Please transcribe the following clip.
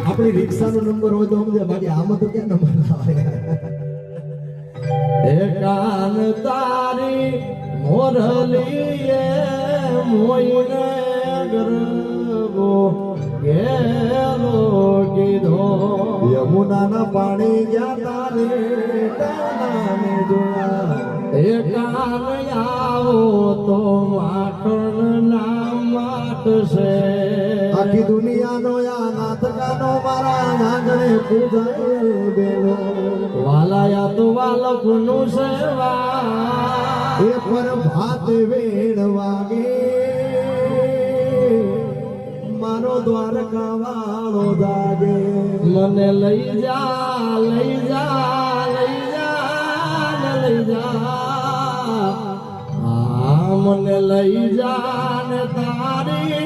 આપણી રિક્ષાનો નંબર હોય તો સમજે, બાકી આમાં તો ક્યાં નંબર આવે? એ કાન તારી મોરલીએ મોઈને ગરબો ગેલો કીધો, યમુનાના પાણી ગયા તારે તારાને જોયા. એ કાન આવો તો માખણ ના માટશે, આખી દુનિયાનો આ નાથકાનો મારા નાગણે પૂજાયેલ બેનો. વાલાયા તો વાલકનું સેવા એ પર ભાત વેણ વાગે, મારો દ્વારકા વાળો જાગે. મને લઈ જા લઈ જા લઈ જા ને લઈ જા, મને લઈ જા ને તારી